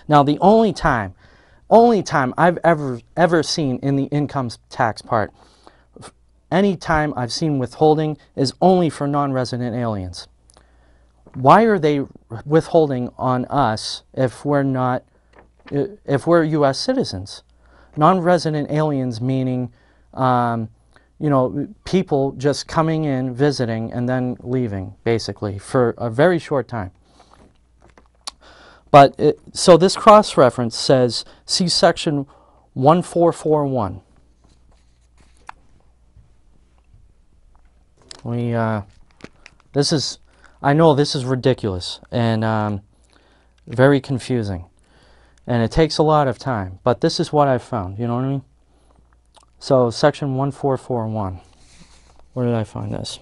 Now, the only time I've ever seen in the income tax part, any time I've seen withholding is only for non-resident aliens. Why are they withholding on us if we're not, if we're U.S. citizens? Non-resident aliens meaning, you know, people just coming in, visiting, and then leaving, basically, for a very short time. But so this cross-reference says, see section 1441. This is, I know this is ridiculous and very confusing. And it takes a lot of time, but this is what I've found, you know what I mean? So section 1441, where did I find this?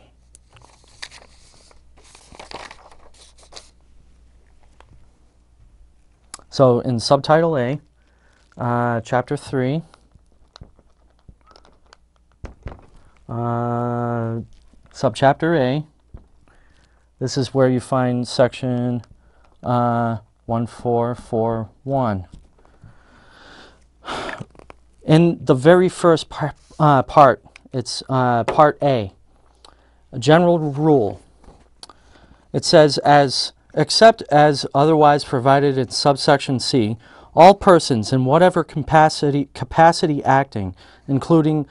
So in subtitle A, chapter 3, subchapter A, this is where you find section 1441. In the very first part, it's part A, a general rule. It says, except as otherwise provided in subsection C, all persons in whatever capacity acting, including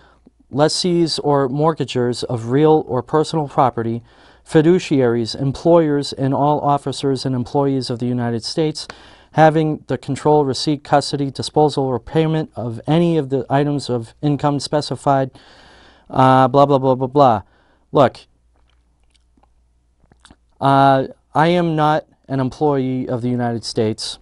lessees or mortgagers of real or personal property, fiduciaries, employers, and all officers and employees of the United States, having the control, receipt, custody, disposal, or payment of any of the items of income specified, blah, blah, blah, blah, blah. Look, I am not an employee of the United States.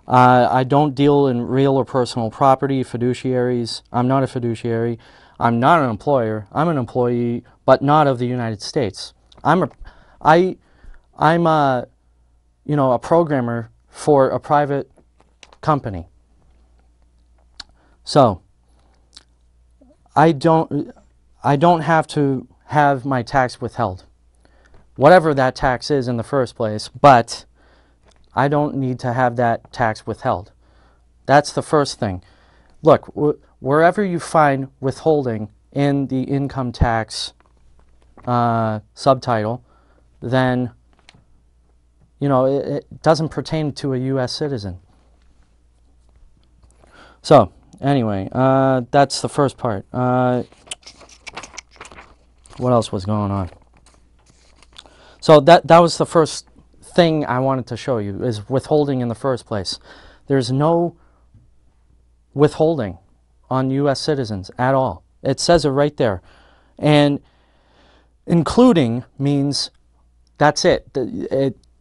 I don't deal in real or personal property, fiduciaries. I'm not a fiduciary. I'm not an employer. I'm an employee, but not of the United States. I'm a, you know, a programmer for a private company. So I don't have to have my tax withheld, whatever that tax is in the first place, but I don't need to have that tax withheld. That's the first thing. Look, wherever you find withholding in the income tax subtitle, then, you know, it doesn't pertain to a U.S. citizen. So, anyway, that's the first part. What else was going on? So that was the first thing I wanted to show you, is withholding in the first place. There's no withholding on U.S. citizens at all. It says it right there. And including means that's it.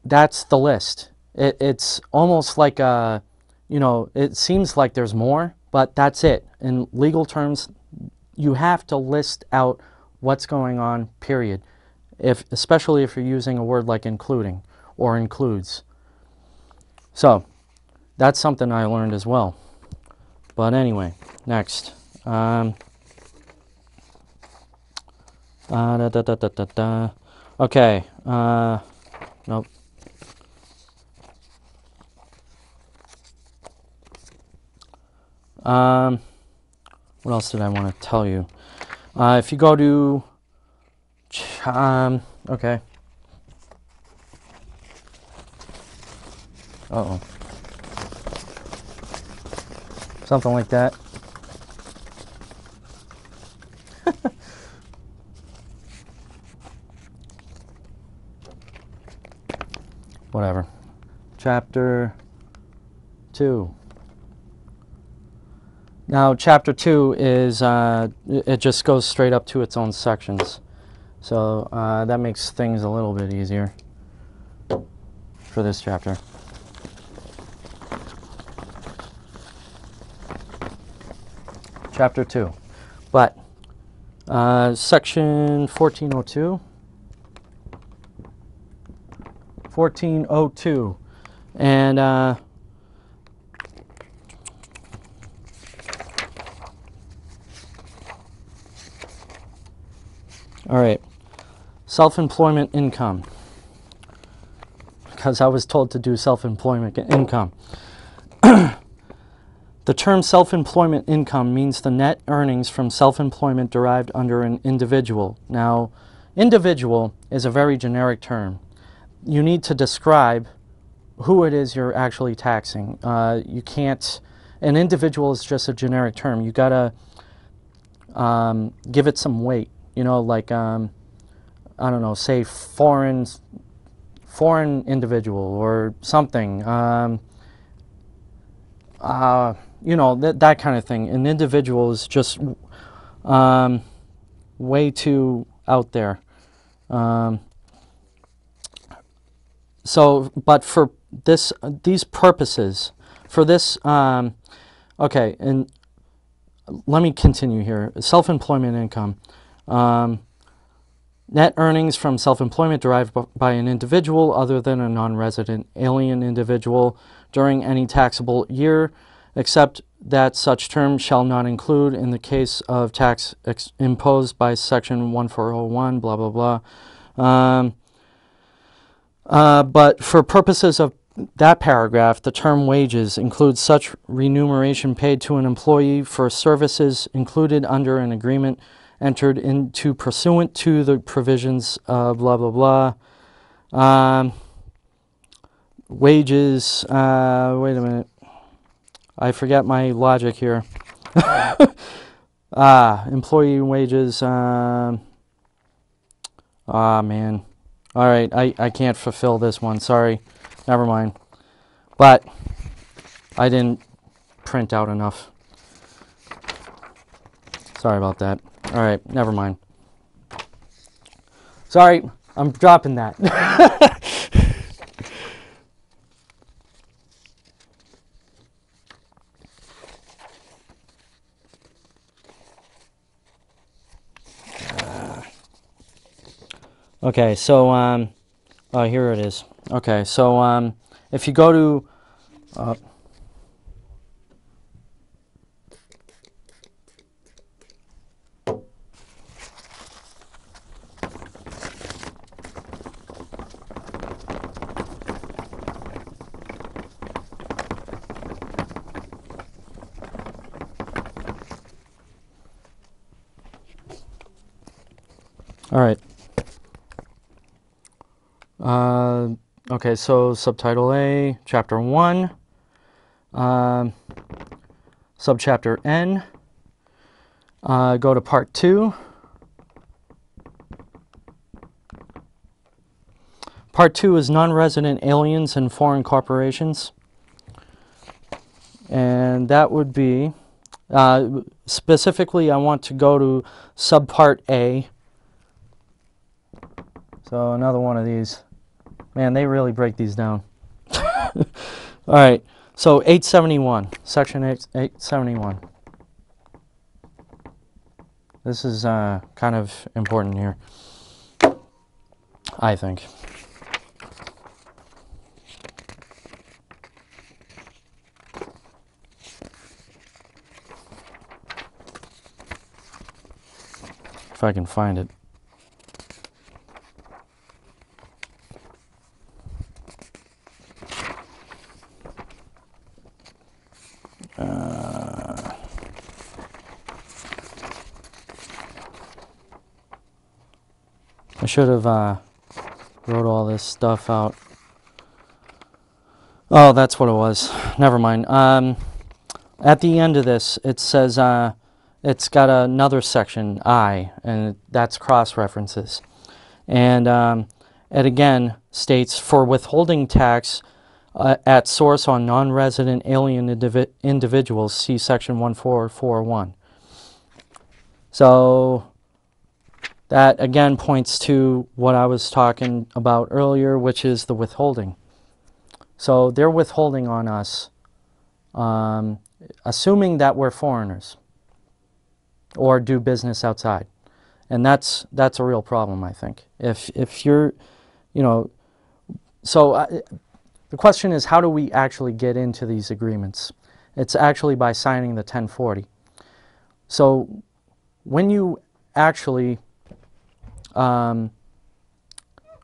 That's the list. It's almost like a, you know, it seems like there's more, but that's it. In legal terms, you have to list out what's going on, period. Especially if you're using a word like including or includes. So that's something I learned as well. But anyway, next. Okay. Nope. What else did I want to tell you? If you go to okay. Uh-oh. Something like that. Whatever. Chapter 2. Now, chapter 2 is, it just goes straight up to its own sections. So that makes things a little bit easier for this chapter. Chapter 2. But section 1402. 1402. And all right. Self-employment income, because I was told to do self-employment income. The term self-employment income means the net earnings from self-employment derived under an individual. Now, individual is a very generic term. You need to describe who it is you're actually taxing. You can't, an individual is just a generic term. You gotta give it some weight. You know, like, I don't know, say foreign individual or something. You know, that kind of thing. An individual is just way too out there. So, but for these purposes, for this, okay, and let me continue here. Self-employment income. Net earnings from self-employment derived by an individual other than a non-resident alien individual during any taxable year, except that such term shall not include in the case of tax imposed by Section 1401, blah, blah, blah. But for purposes of that paragraph, the term wages includes such remuneration paid to an employee for services included under an agreement entered into pursuant to the provisions of blah, blah, blah. Wages, wait a minute. I forget my logic here. Employee wages, man. All right, I can't fulfill this one, sorry. Never mind. But I didn't print out enough. Sorry about that. All right, never mind. Sorry, I'm dropping that. Okay, so, oh, here it is. Okay, so, if you go to, all right. Okay, so subtitle A, chapter 1, subchapter N, go to part 2. Part 2 is non-resident aliens and foreign corporations. And that would be, specifically I want to go to subpart A. So another one of these. Man, they really break these down. All right, so 871, section 871. This is kind of important here, I think. If I can find it. I should have wrote all this stuff out. Oh, that's what it was. Never mind. At the end of this, it says it's got another section, I, and that's cross-references. And it again states, for withholding tax at source on non-resident alien individuals, see section 1441. So that again points to what I was talking about earlier, which is the withholding. So they're withholding on us, assuming that we're foreigners or do business outside. And that's a real problem, I think. If you're, you know, so the question is, how do we actually get into these agreements? It's actually by signing the 1040. So when you actually, when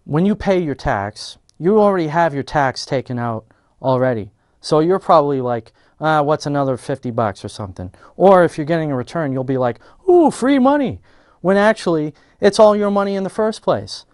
you pay your tax, you already have your tax taken out already. So you're probably like, what's another 50 bucks or something? Or if you're getting a return, you'll be like, ooh, free money, when actually it's all your money in the first place.